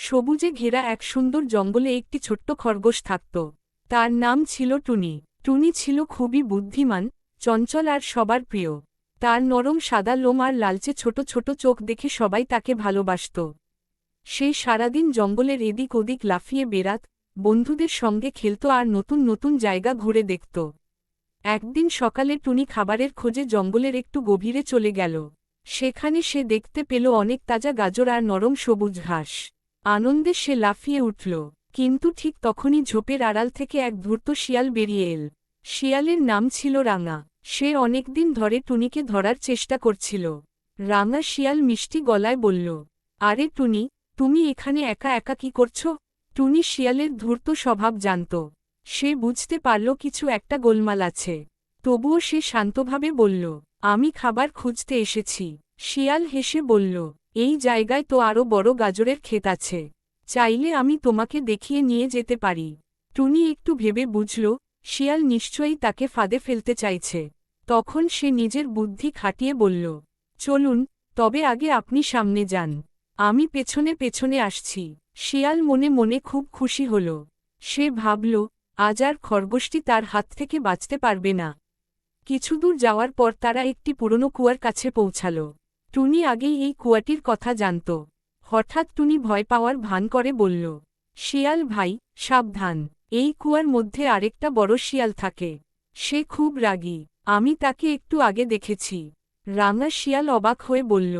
সবুজে ঘেরা এক সুন্দর জঙ্গলে একটি ছোট্ট খরগোশ থাকত। তার নাম ছিল টুনি। টুনি ছিল খুবই বুদ্ধিমান, চঞ্চল আর সবার প্রিয়। তার নরম সাদা লোম আর লালচে ছোট ছোট চোখ দেখে সবাই তাকে ভালোবাসত। সে সারাদিন জঙ্গলের এদিক ওদিক লাফিয়ে বেড়াত, বন্ধুদের সঙ্গে খেলত আর নতুন নতুন জায়গা ঘুরে দেখত। একদিন সকালে টুনি খাবারের খোঁজে জঙ্গলের একটু গভীরে চলে গেল। সেখানে সে দেখতে পেল অনেক তাজা গাজর আর নরম সবুজ ঘাস। আনন্দে সে লাফিয়ে উঠল, কিন্তু ঠিক তখনই ঝোপের আড়াল থেকে এক ধূর্ত শিয়াল বেরিয়ে এল। শিয়ালের নাম ছিল রাঙা। সে অনেকদিন ধরে টুনিকে ধরার চেষ্টা করছিল। রাঙা শিয়াল মিষ্টি গলায় বলল, আরে টুনি, তুমি এখানে একা একা কি করছো? টুনি শিয়ালের ধূর্ত স্বভাব জানত। সে বুঝতে পারল কিছু একটা গোলমাল আছে। তবুও সে শান্তভাবে বলল, আমি খাবার খুঁজতে এসেছি। শিয়াল হেসে বলল, এই জায়গায় তো আরও বড় গাজরের ক্ষেত আছে। চাইলে আমি তোমাকে দেখিয়ে নিয়ে যেতে পারি। টুনি একটু ভেবে বুঝল, শিয়াল নিশ্চয়ই তাকে ফাঁদে ফেলতে চাইছে। তখন সে নিজের বুদ্ধি খাটিয়ে বলল, চলুন, তবে আগে আপনি সামনে যান, আমি পেছনে পেছনে আসছি। শিয়াল মনে মনে খুব খুশি হল। সে ভাবল, আজ আর খরগোশটি তার হাত থেকে বাঁচতে পারবে না। কিছুদূর যাওয়ার পর তারা একটি পুরনো কুয়ার কাছে পৌঁছাল। টুনি আগেই এই কুয়াটির কথা জানত। হঠাৎ টুনি ভয় পাওয়ার ভান করে বলল, শিয়াল ভাই, সাবধান, এই কুয়ার মধ্যে আরেকটা বড় শিয়াল থাকে। সে খুব রাগী, আমি তাকে একটু আগে দেখেছি। রাঙা শিয়াল অবাক হয়ে বলল,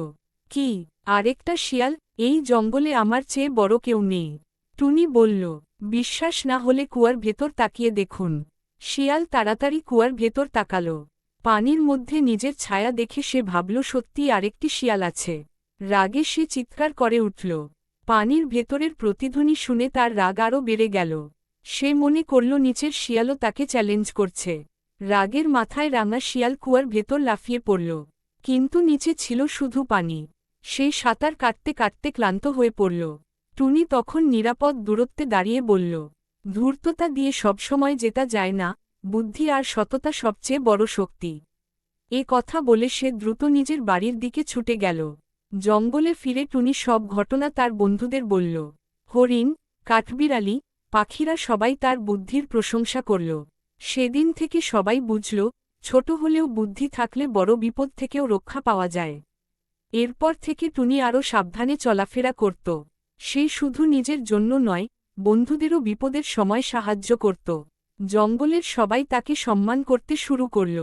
কি, আরেকটা শিয়াল? এই জঙ্গলে আমার চেয়ে বড় কেউ নেই। টুনি বলল, বিশ্বাস না হলে কুয়ার ভেতর তাকিয়ে দেখুন। শিয়াল তাড়াতাড়ি কুয়ার ভেতর তাকাল। পানির মধ্যে নিজের ছায়া দেখে সে ভাবল সত্যিই আরেকটি শিয়াল আছে। রাগে সে চিৎকার করে উঠল। পানির ভেতরের প্রতিধ্বনি শুনে তার রাগ আরও বেড়ে গেল। সে মনে করল নিচের শিয়ালও তাকে চ্যালেঞ্জ করছে। রাগের মাথায় রাঙা শিয়াল কুয়ার ভেতর লাফিয়ে পড়ল। কিন্তু নিচে ছিল শুধু পানি। সে সাঁতার কাটতে কাটতে ক্লান্ত হয়ে পড়ল। টুনি তখন নিরাপদ দূরত্বে দাঁড়িয়ে বলল, ধূর্ততা দিয়ে সবসময় জেতা যায় না, বুদ্ধি আর সততা সবচেয়ে বড় শক্তি। এ কথা বলে সে দ্রুত নিজের বাড়ির দিকে ছুটে গেল। জঙ্গলে ফিরে টুনি সব ঘটনা তার বন্ধুদের বলল। হরিণ, কাঠবিড়ালি, পাখিরা সবাই তার বুদ্ধির প্রশংসা করল। সেদিন থেকে সবাই বুঝল, ছোট হলেও বুদ্ধি থাকলে বড় বিপদ থেকেও রক্ষা পাওয়া যায়। এরপর থেকে টুনি আরও সাবধানে চলাফেরা করত। সে শুধু নিজের জন্য নয়, বন্ধুদেরও বিপদের সময় সাহায্য করত। জঙ্গলের সবাই তাকে সম্মান করতে শুরু করল।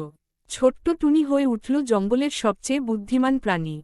ছোট্ট টুনি হয়ে উঠল জঙ্গলের সবচেয়ে বুদ্ধিমান প্রাণী।